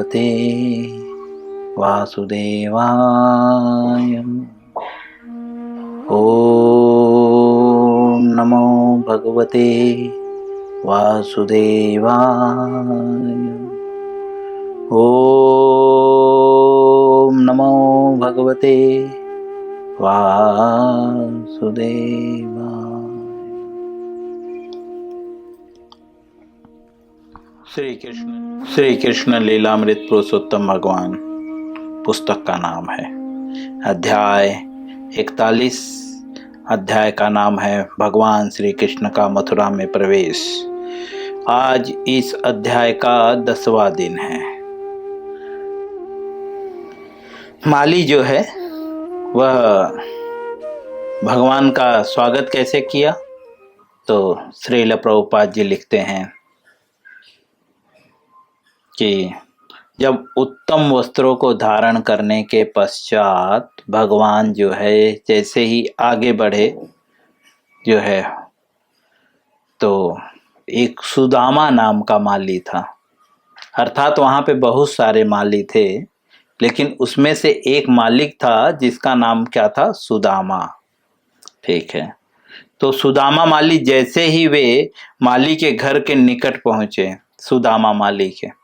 भगवते वासुदेवाय। ओम नमो भगवते वासुदेवाय। ओम नमो भगवते वासुदेवाय। श्री कृष्ण लीलामृत पुरुषोत्तम भगवान पुस्तक का नाम है। अध्याय 41। अध्याय का नाम है भगवान श्री कृष्ण का मथुरा में प्रवेश। आज इस अध्याय का 10वां दिन है। माली जो है वह भगवान का स्वागत कैसे किया, तो श्रील प्रभुपाद जी लिखते हैं कि जब उत्तम वस्त्रों को धारण करने के पश्चात भगवान जो है जैसे ही आगे बढ़े जो है, तो एक सुदामा नाम का माली था। अर्थात वहाँ पे बहुत सारे माली थे, लेकिन उसमें से एक मालिक था जिसका नाम क्या था, सुदामा। ठीक है। तो सुदामा माली जैसे ही वे माली के घर के निकट पहुंचे, सुदामा माली के,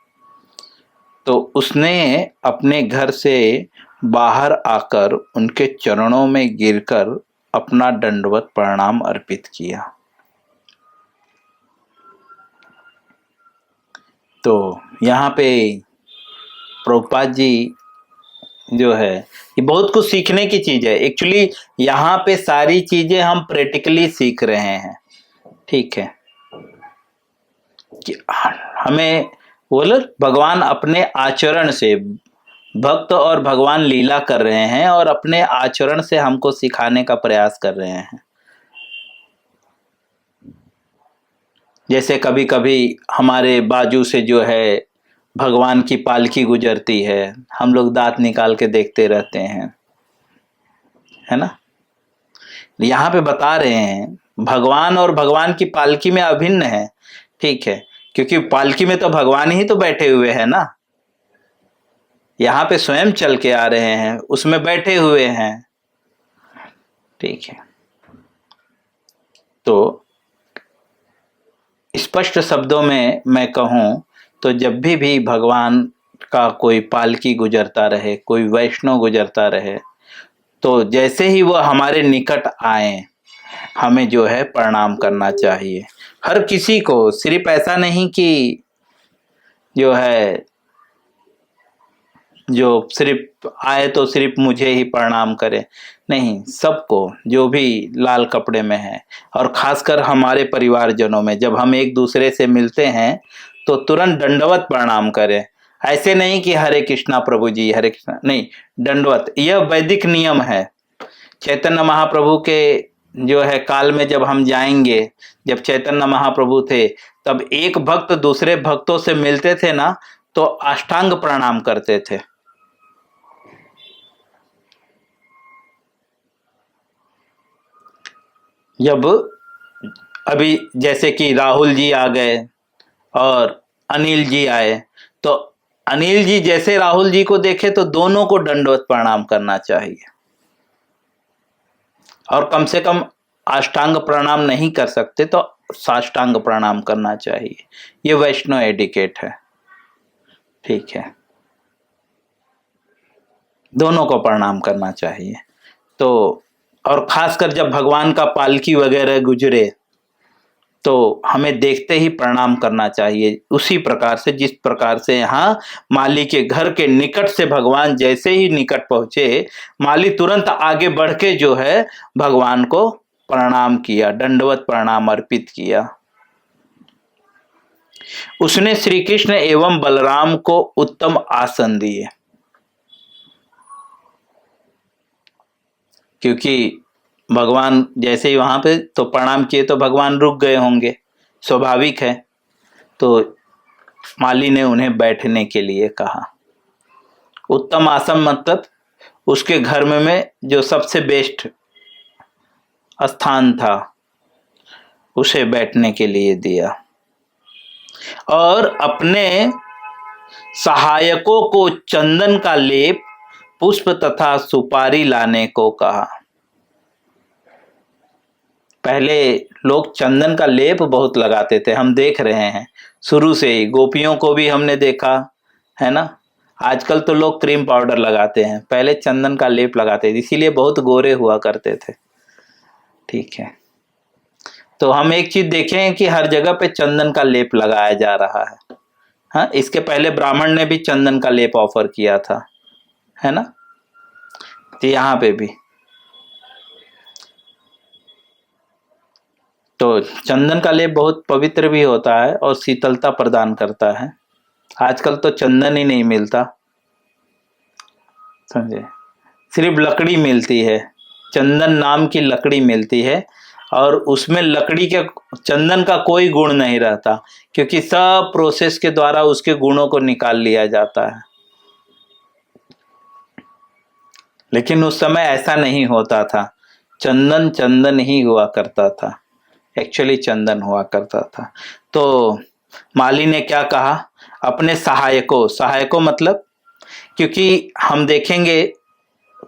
तो उसने अपने घर से बाहर आकर उनके चरणों में गिरकर अपना दंडवत प्रणाम अर्पित किया। तो यहाँ पे प्रभुपाद जी जो है, ये बहुत कुछ सीखने की चीज है। एक्चुअली यहाँ पे सारी चीजें हम प्रैक्टिकली सीख रहे हैं। ठीक है कि हमें बोलो भगवान अपने आचरण से, भक्त और भगवान लीला कर रहे हैं और अपने आचरण से हमको सिखाने का प्रयास कर रहे हैं। जैसे कभी कभी हमारे बाजू से जो है भगवान की पालकी गुजरती है, हम लोग दांत निकाल के देखते रहते हैं, है ना। यहाँ पे बता रहे हैं भगवान और भगवान की पालकी में अभिन्न है। ठीक है, क्योंकि पालकी में तो भगवान ही तो बैठे हुए हैं ना। यहाँ पे स्वयं चल के आ रहे हैं, उसमें बैठे हुए हैं। ठीक है, तो स्पष्ट शब्दों में मैं कहूं तो जब भी भगवान का कोई पालकी गुजरता रहे, कोई वैष्णव गुजरता रहे, तो जैसे ही वह हमारे निकट आए हमें जो है प्रणाम करना चाहिए। हर किसी को, सिर्फ ऐसा नहीं कि जो है जो सिर्फ आए तो सिर्फ मुझे ही प्रणाम करे, नहीं, सबको, जो भी लाल कपड़े में है। और खासकर हमारे परिवारजनों में जब हम एक दूसरे से मिलते हैं तो तुरंत दंडवत प्रणाम करें। ऐसे नहीं कि हरे कृष्णा प्रभु जी, हरे कृष्णा, नहीं, दंडवत। यह वैदिक नियम है। चैतन्य महाप्रभु के जो है काल में जब हम जाएंगे, जब चैतन्य महाप्रभु थे, तब एक भक्त दूसरे भक्तों से मिलते थे ना, तो अष्टांग प्रणाम करते थे। जब अभी जैसे कि राहुल जी आ गए और अनिल जी आए, तो अनिल जी जैसे राहुल जी को देखे तो दोनों को दंडवत प्रणाम करना चाहिए। और कम से कम अष्टांग प्रणाम नहीं कर सकते तो साष्टांग प्रणाम करना चाहिए। ये वैष्णव एडिकेट है। ठीक है, दोनों को प्रणाम करना चाहिए। तो और खासकर जब भगवान का पालकी वगैरह गुजरे तो हमें देखते ही प्रणाम करना चाहिए। उसी प्रकार से जिस प्रकार से यहाँ माली के घर के निकट से भगवान जैसे ही निकट पहुंचे, माली तुरंत आगे बढ़ के जो है भगवान को प्रणाम किया, दंडवत प्रणाम अर्पित किया। उसने श्री कृष्ण एवं बलराम को उत्तम आसन दिए, क्योंकि भगवान जैसे ही वहां पे तो प्रणाम किए तो भगवान रुक गए होंगे, स्वाभाविक है। तो माली ने उन्हें बैठने के लिए कहा। उत्तम आसन मतलब उसके घर में जो सबसे बेस्ट स्थान था उसे बैठने के लिए दिया। और अपने सहायकों को चंदन का लेप, पुष्प तथा सुपारी लाने को कहा। पहले लोग चंदन का लेप बहुत लगाते थे, हम देख रहे हैं शुरू से ही, गोपियों को भी हमने देखा है ना। आजकल तो लोग क्रीम पाउडर लगाते हैं, पहले चंदन का लेप लगाते थे, इसीलिए बहुत गोरे हुआ करते थे। ठीक है, तो हम एक चीज देखें कि हर जगह पे चंदन का लेप लगाया जा रहा है। हाँ, इसके पहले ब्राह्मण ने भी चंदन का लेप ऑफर किया था, है ना। तो यहाँ पे भी तो चंदन का लेप बहुत पवित्र भी होता है और शीतलता प्रदान करता है। आजकल तो चंदन ही नहीं मिलता, समझे, सिर्फ लकड़ी मिलती है, चंदन नाम की लकड़ी मिलती है, और उसमें लकड़ी के चंदन का कोई गुण नहीं रहता, क्योंकि सब प्रोसेस के द्वारा उसके गुणों को निकाल लिया जाता है। लेकिन उस समय ऐसा नहीं होता था, चंदन चंदन ही हुआ करता था, एक्चुअली चंदन हुआ करता था। तो माली ने क्या कहा, अपने सहायकों, सहायकों मतलब, क्योंकि हम देखेंगे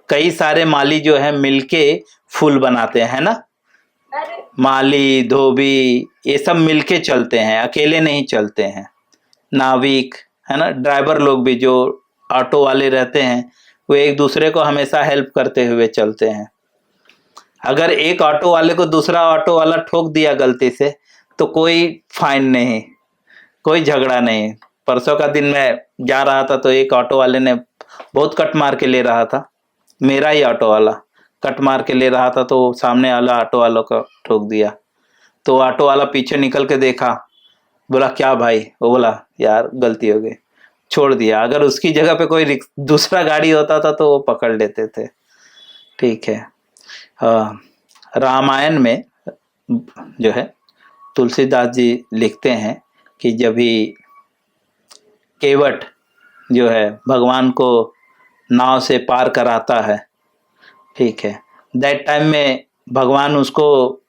कई सारे माली जो है मिलके फूल बनाते हैं ना, माली धोबी ये सब मिलके चलते हैं, अकेले नहीं चलते हैं। नाविक है ना, ड्राइवर लोग भी जो ऑटो वाले रहते हैं, वो एक दूसरे को हमेशा हेल्प करते हुए चलते हैं। अगर एक ऑटो वाले को दूसरा ऑटो वाला ठोक दिया गलती से, तो कोई फाइन नहीं, कोई झगड़ा नहीं। परसों का दिन मैं जा रहा था तो एक ऑटो वाले ने बहुत कट मार के ले रहा था, मेरा ही ऑटो वाला कट मार के ले रहा था, तो सामने वाला ऑटो वालों को ठोक दिया। तो ऑटो वाला पीछे निकल के देखा, बोला क्या भाई, वो बोला यार गलती हो गई, छोड़ दिया। अगर उसकी जगह पे कोई दूसरा गाड़ी होता था तो वो पकड़ लेते थे। ठीक है, रामायण में जो है तुलसीदास जी लिखते हैं कि जब भी केवट जो है भगवान को नाव से पार कराता है, ठीक है, दैट टाइम में भगवान उसको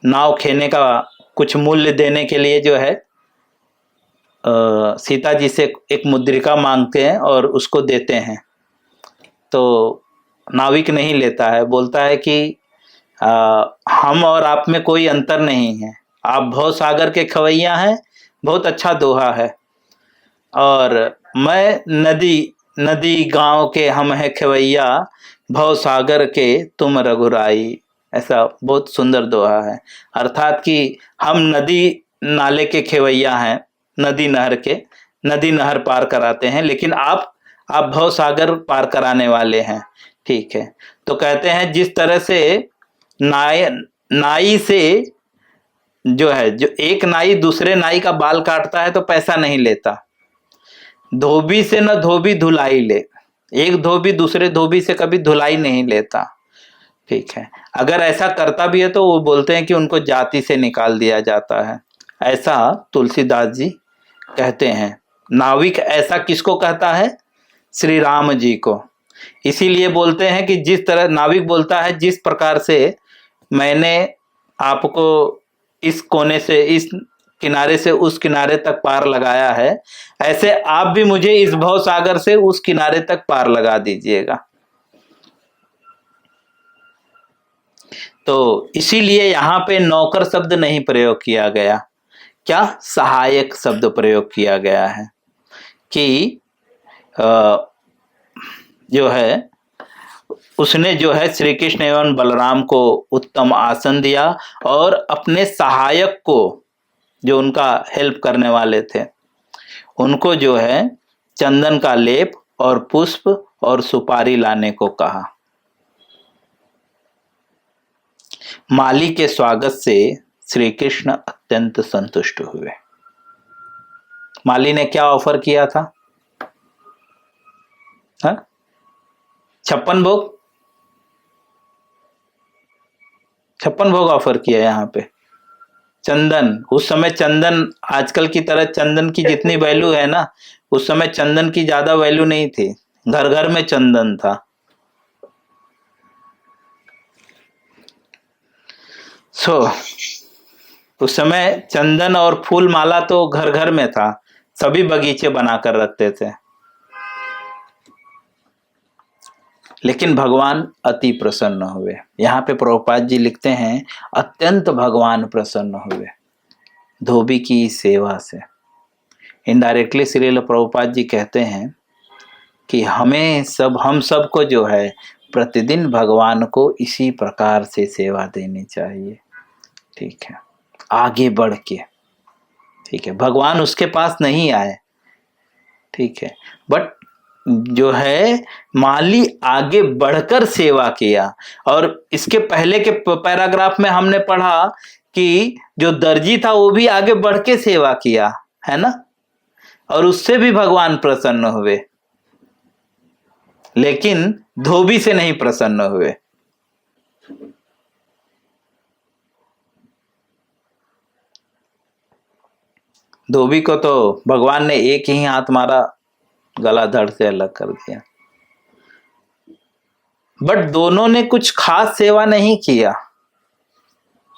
नाव खेने का कुछ मूल्य देने के लिए जो है सीता जी से एक मुद्रिका मांगते हैं और उसको देते हैं। तो नाविक नहीं लेता है, बोलता है कि हम और आप में कोई अंतर नहीं है, आप भव सागर के खवैया हैं, बहुत अच्छा दोहा है, और मैं नदी गांव के हम है खवैया, भव सागर के तुम रघुराई। ऐसा बहुत सुंदर दोहा है, अर्थात कि हम नदी नाले के खेवैया हैं, नदी नहर पार कराते हैं, लेकिन आप भव सागर पार कराने वाले हैं। ठीक है, तो कहते हैं जिस तरह से नाई से जो है, जो एक नाई दूसरे नाई का बाल काटता है तो पैसा नहीं लेता, धोबी से न धोबी धुलाई ले, एक धोबी दूसरे धोबी से कभी धुलाई नहीं लेता। ठीक है, अगर ऐसा करता भी है तो वो बोलते हैं कि उनको जाति से निकाल दिया जाता है, ऐसा तुलसीदास जी कहते हैं। नाविक ऐसा किसको कहता है, श्री राम जी को। इसीलिए बोलते हैं कि जिस तरह नाविक बोलता है, जिस प्रकार से मैंने आपको इस कोने से इस किनारे से उस किनारे तक पार लगाया है, ऐसे आप भी मुझे इस भव सागर से उस किनारे तक पार लगा दीजिएगा। तो इसीलिए यहाँ पे नौकर शब्द नहीं प्रयोग किया गया, क्या, सहायक शब्द प्रयोग किया गया है कि जो है उसने जो है श्री कृष्ण एवं बलराम को उत्तम आसन दिया, और अपने सहायक को, जो उनका हेल्प करने वाले थे, उनको जो है चंदन का लेप और पुष्प और सुपारी लाने को कहा। माली के स्वागत से श्री कृष्ण अत्यंत संतुष्ट हुए। माली ने क्या ऑफर किया था, 56 भोग, 56 भोग ऑफर किया यहाँ पे। चंदन, उस समय चंदन आजकल की तरह चंदन की जितनी वैल्यू है ना, उस समय चंदन की ज्यादा वैल्यू नहीं थी, घर घर में चंदन था। उस समय चंदन और फूल माला तो घर घर में था, सभी बगीचे बनाकर रखते थे। लेकिन भगवान अति प्रसन्न हुए। यहाँ पे प्रभुपाद जी लिखते हैं, अत्यंत भगवान प्रसन्न हुए धोबी की सेवा से। इनडायरेक्टली श्रील प्रभुपाद जी कहते हैं कि हम सबको जो है प्रतिदिन भगवान को इसी प्रकार से सेवा देनी चाहिए। ठीक है, आगे बढ़ के। ठीक है, भगवान उसके पास नहीं आए, ठीक है, बट जो है माली आगे बढ़कर सेवा किया। और इसके पहले के पैराग्राफ में हमने पढ़ा कि जो दर्जी था वो भी आगे बढ़ के सेवा किया, है ना, और उससे भी भगवान प्रसन्न हुए, लेकिन धोबी से नहीं प्रसन्न हुए। धोबी को तो भगवान ने एक ही हाथ मारा, गला धड़ से अलग कर दिया। बट दोनों ने कुछ खास सेवा नहीं किया,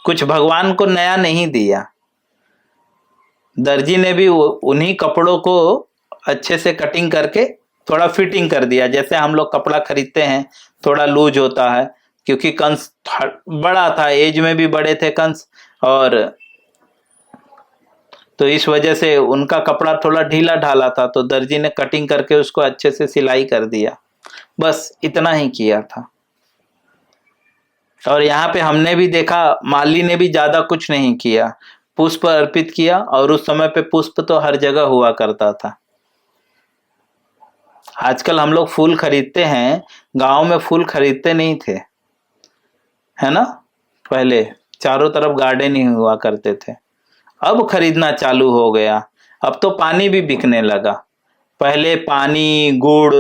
कुछ भगवान को नया नहीं दिया। दर्जी ने भी उन्हीं कपड़ों को अच्छे से कटिंग करके थोड़ा फिटिंग कर दिया। जैसे हम लोग कपड़ा खरीदते हैं, थोड़ा लूज होता है, क्योंकि कंस बड़ा था, एज में भी बड़े थे कंस, और तो इस वजह से उनका कपड़ा थोड़ा ढीला ढाला था, तो दर्जी ने कटिंग करके उसको अच्छे से सिलाई कर दिया। बस इतना ही किया था। और यहाँ पे हमने भी देखा, माली ने भी ज्यादा कुछ नहीं किया, पुष्प अर्पित किया। और उस समय पे पुष्प तो हर जगह हुआ करता था। आजकल हम लोग फूल खरीदते हैं, गांव में फूल खरीदते नहीं थे, है ना। पहले चारों तरफ गार्डन ही हुआ करते थे, अब खरीदना चालू हो गया। अब तो पानी भी बिकने लगा। पहले पानी, गुड़,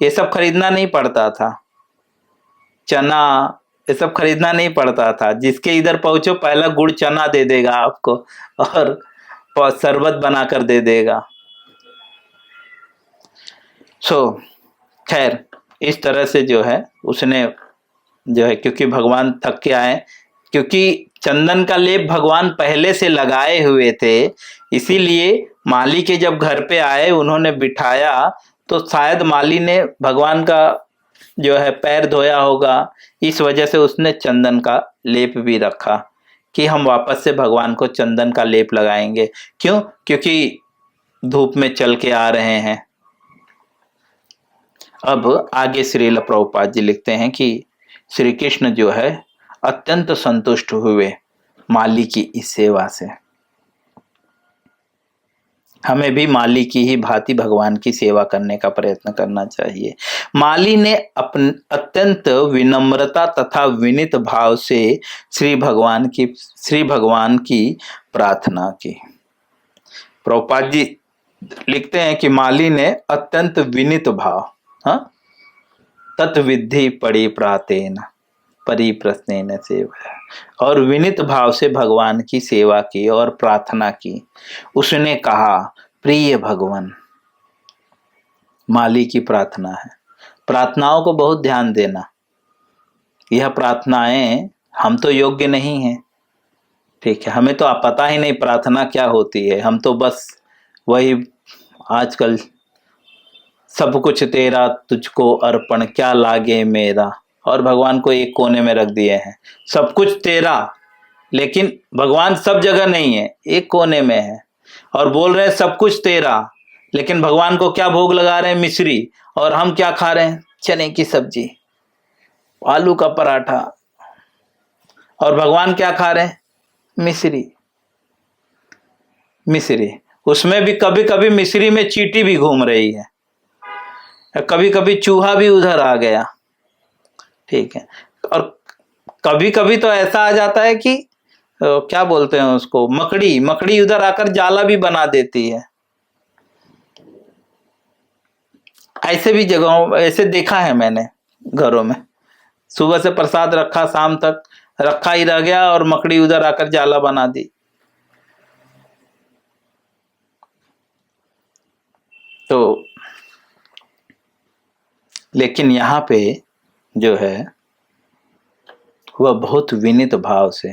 ये सब खरीदना नहीं पड़ता था, चना, ये सब खरीदना नहीं पड़ता था। जिसके इधर पहुंचो पहला गुड़ चना दे देगा आपको, और शरबत बनाकर दे देगा। खैर, इस तरह से जो है उसने जो है, क्योंकि भगवान थक के आए, क्योंकि चंदन का लेप भगवान पहले से लगाए हुए थे, इसीलिए माली के जब घर पे आए उन्होंने बिठाया, तो शायद माली ने भगवान का जो है पैर धोया होगा, इस वजह से उसने चंदन का लेप भी रखा कि हम वापस से भगवान को चंदन का लेप लगाएंगे। क्यों? क्योंकि धूप में चल के आ रहे हैं। अब आगे श्रील प्रभुपाद जी लिखते हैं कि श्री कृष्ण जो है अत्यंत संतुष्ट हुए माली की इस सेवा से। हमें भी माली की ही भांति भगवान की सेवा करने का प्रयत्न करना चाहिए। माली ने अत्यंत विनम्रता तथा विनीत भाव से श्री भगवान की प्रार्थना की। प्रभुपाद जी लिखते हैं कि माली ने अत्यंत विनीत भाव, तत्विधि पड़ी प्रातेन परिप्रश्नेन सेवा, और विनीत भाव से भगवान की सेवा की और प्रार्थना की। उसने कहा, प्रिय भगवान, माली की प्रार्थना है, प्रार्थनाओं को बहुत ध्यान देना। यह प्रार्थनाएं हम तो योग्य नहीं हैं, ठीक है, हमें तो पता ही नहीं प्रार्थना क्या होती है। हम तो बस वही आजकल सब कुछ तेरा तुझको अर्पण क्या लागे मेरा, और भगवान को एक कोने में रख दिए हैं। सब कुछ तेरा, लेकिन भगवान सब जगह नहीं है, एक कोने में है। और बोल रहे हैं सब कुछ तेरा, लेकिन भगवान को क्या भोग लगा रहे हैं? मिश्री। और हम क्या खा रहे हैं? चने की सब्जी, आलू का पराठा। और भगवान क्या खा रहे हैं? मिश्री। मिश्री, उसमें भी कभी कभी मिश्री में चींटी भी घूम रही है, कभी कभी चूहा भी उधर आ गया, ठीक है। और कभी कभी तो ऐसा आ जाता है कि क्या बोलते हैं उसको, मकड़ी उधर आकर जाला भी बना देती है। ऐसे भी जगहों, ऐसे देखा है मैंने घरों में, सुबह से प्रसाद रखा, शाम तक रखा ही रह गया और मकड़ी उधर आकर जाला बना दी। तो लेकिन यहाँ पे जो है वह बहुत विनीत भाव से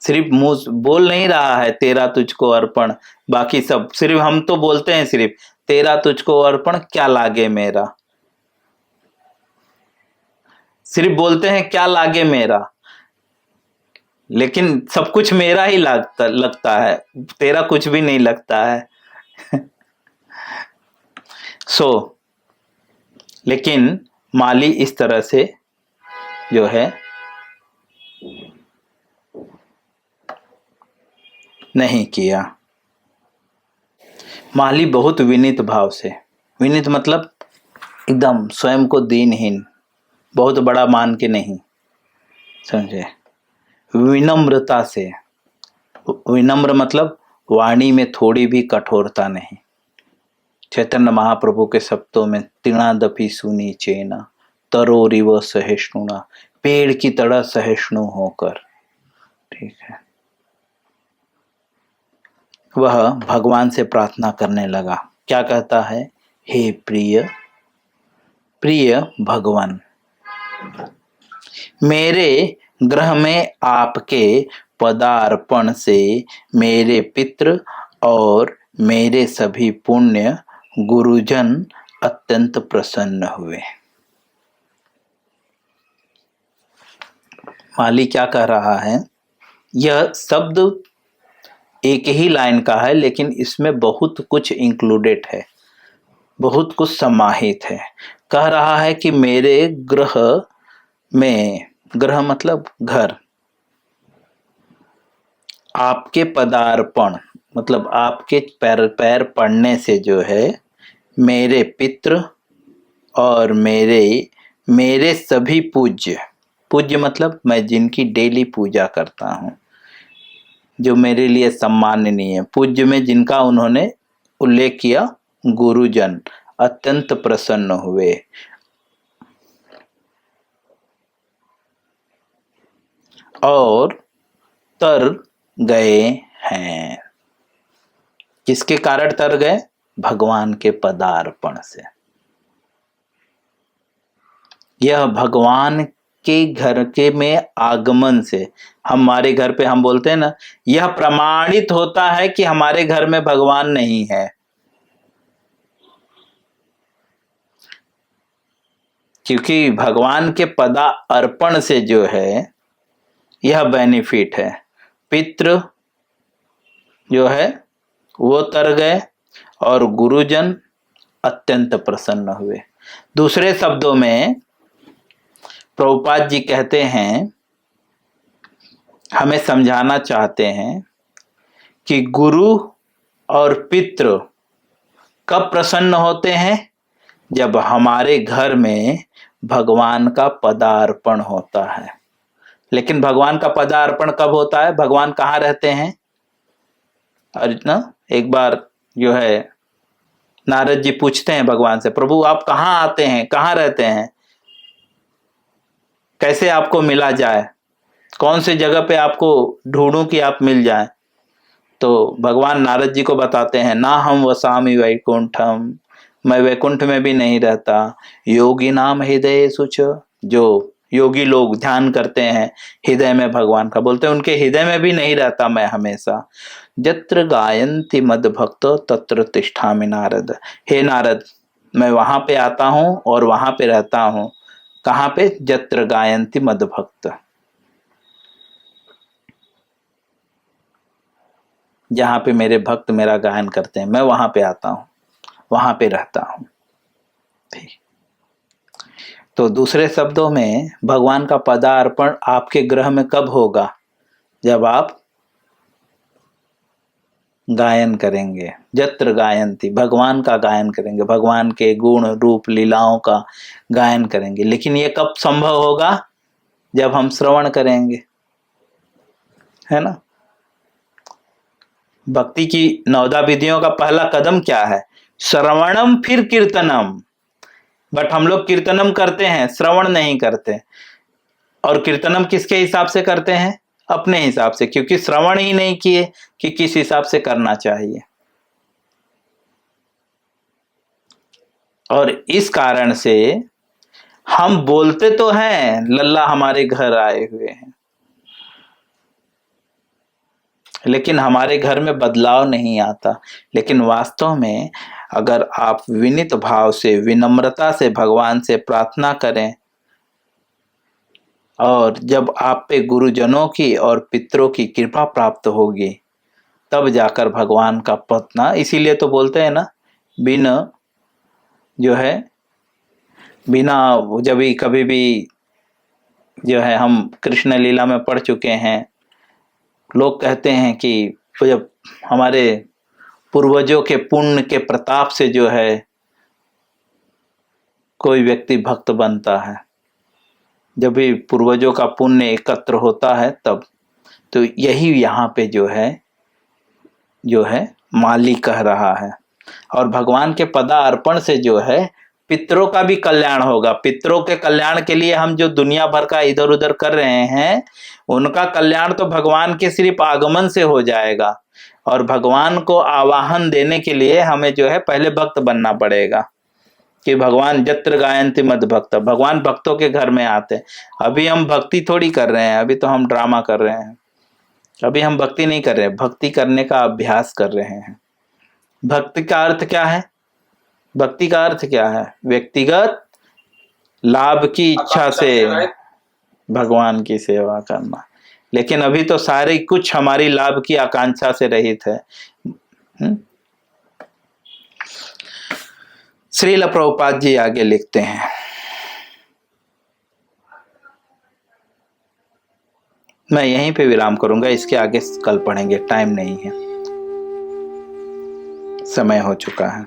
सिर्फ मुंह बोल नहीं रहा है तेरा तुझको अर्पण, बाकी सब सिर्फ हम तो बोलते हैं सिर्फ तेरा तुझको अर्पण क्या लागे मेरा, सिर्फ बोलते हैं क्या लागे मेरा, लेकिन सब कुछ मेरा ही लगता है, तेरा कुछ भी नहीं लगता है। लेकिन माली इस तरह से जो है नहीं किया। माली बहुत विनीत भाव से, विनीत मतलब एकदम स्वयं को दीनहीन, बहुत बड़ा मान के नहीं, समझे, विनम्रता से, विनम्र मतलब वाणी में थोड़ी भी कठोरता नहीं। चैतन्य महाप्रभु के शब्दों में तीर्णादपि सुनी चेना तरोरिव सहिष्णुना, पेड़ की तरह सहिष्णु होकर, ठीक है, वह भगवान से प्रार्थना करने लगा। क्या कहता है, हे प्रिय प्रिय भगवान, मेरे गृह में आपके पदार्पण से मेरे पितृ और मेरे सभी पुण्य गुरुजन अत्यंत प्रसन्न हुए। माली क्या कह रहा है, यह शब्द एक ही लाइन का है लेकिन इसमें बहुत कुछ इंक्लूडेड है, बहुत कुछ समाहित है। कह रहा है कि मेरे गृह में, गृह मतलब घर, आपके पदार्पण मतलब आपके पैर पड़ने से जो है मेरे पितृ और मेरे सभी पूज्य, पूज्य मतलब मैं जिनकी डेली पूजा करता हूँ, जो मेरे लिए सम्माननीय है, पूज्य में जिनका उन्होंने उल्लेख किया, गुरुजन अत्यंत प्रसन्न हुए। और तर गए हैं। किसके कारण तर गए, भगवान के पदार्पण से। यह भगवान के घर के में आगमन से, हमारे घर पे हम बोलते हैं ना, यह प्रमाणित होता है कि हमारे घर में भगवान नहीं है, क्योंकि भगवान के पदा अर्पण से जो है यह बेनिफिट है। पितृ जो है वो तर गए और गुरुजन अत्यंत प्रसन्न हुए। दूसरे शब्दों में प्रभुपाद जी कहते हैं, हमें समझाना चाहते हैं कि गुरु और पितृ कब प्रसन्न होते हैं, जब हमारे घर में भगवान का पदार्पण होता है। लेकिन भगवान का पदार्पण कब होता है, भगवान कहाँ रहते हैं। अर्जुन एक बार जो है नारद जी पूछते हैं भगवान से, प्रभु आप कहाँ आते हैं, कहाँ रहते हैं, कैसे आपको मिला जाए, कौन सी जगह पे आपको ढूंढूं कि आप मिल जाए। तो भगवान नारद जी को बताते हैं, ना हम वसामि वैकुंठम, मैं वैकुंठ में भी नहीं रहता, योगी नाम हृदय सुच, जो योगी लोग ध्यान करते हैं हृदय में भगवान का, बोलते हैं उनके हृदय में भी नहीं रहता मैं हमेशा। जत्र गायन्ति मद भक्तो तत्र तिष्ठामि नारद, हे नारद मैं वहां पे आता हूं और वहां पे रहता हूं। कहाँ पे, जत्र गायन्ति मद भक्त, जहां पे मेरे भक्त मेरा गायन करते हैं मैं वहां पे आता हूं, वहां पे रहता हूं। ठीक, तो दूसरे शब्दों में भगवान का पदार्पण आपके गृह में कब होगा, जब आप गायन करेंगे। जत्र गायन्ति, भगवान का गायन करेंगे, भगवान के गुण रूप लीलाओं का गायन करेंगे। लेकिन ये कब संभव होगा, जब हम श्रवण करेंगे, है ना। भक्ति की 9 विधियों का पहला कदम क्या है, श्रवणम फिर कीर्तनम। बट हम लोग कीर्तनम करते हैं, श्रवण नहीं करते। और कीर्तनम किसके हिसाब से करते हैं, अपने हिसाब से, क्योंकि श्रवण ही नहीं किए कि किस हिसाब से करना चाहिए। और इस कारण से हम बोलते तो हैं लल्ला हमारे घर आए हुए हैं, लेकिन हमारे घर में बदलाव नहीं आता। लेकिन वास्तव में अगर आप विनीत भाव से, विनम्रता से भगवान से प्रार्थना करें, और जब आप पे गुरुजनों की और पितरों की कृपा प्राप्त होगी, तब जाकर भगवान का पद ना, इसीलिए तो बोलते हैं ना, बिना जो है, बिना, जब भी कभी भी जो है, हम कृष्ण लीला में पढ़ चुके हैं, लोग कहते हैं कि जब हमारे पूर्वजों के पुण्य के प्रताप से जो है कोई व्यक्ति भक्त बनता है, जब भी पूर्वजों का पुण्य एकत्र होता है तब, तो यही यहाँ पे जो है माली कह रहा है। और भगवान के पदार्पण से जो है पितरों का भी कल्याण होगा। पितरों के कल्याण के लिए हम जो दुनिया भर का इधर उधर कर रहे हैं, उनका कल्याण तो भगवान के सिर्फ आगमन से हो जाएगा। और भगवान को आवाहन देने के लिए हमें जो है पहले भक्त बनना पड़ेगा, कि भगवान जत्र गायन्ति मद भक्त, भगवान भक्तों के घर में आते हैं। अभी हम भक्ति थोड़ी कर रहे हैं, अभी तो हम ड्रामा कर रहे हैं। अभी हम भक्ति नहीं कर रहे हैं, भक्ति करने का अभ्यास कर रहे हैं। भक्ति का अर्थ क्या है? भक्ति का अर्थ क्या है? व्यक्तिगत लाभ की इच्छा से भगवान की सेवा करना। लेकिन अभी तो सारे कुछ हमारी लाभ की आकांक्षा से रहित है। श्रील प्रभुपाद जी आगे लिखते हैं, मैं यहीं पे विराम करूंगा, इसके आगे कल पढ़ेंगे, टाइम नहीं है, समय हो चुका है।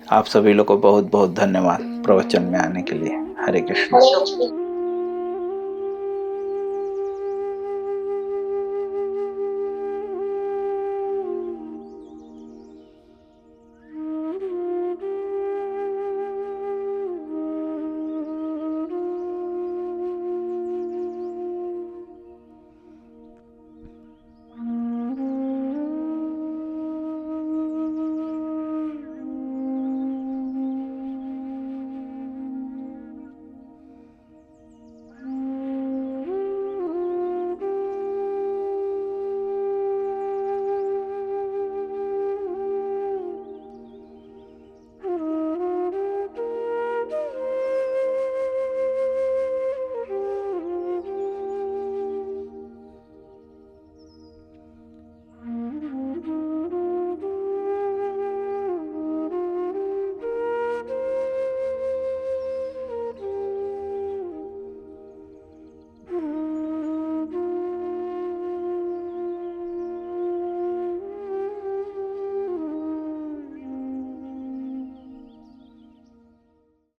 आप सभी लोग को बहुत बहुत धन्यवाद प्रवचन में आने के लिए। हरे कृष्ण।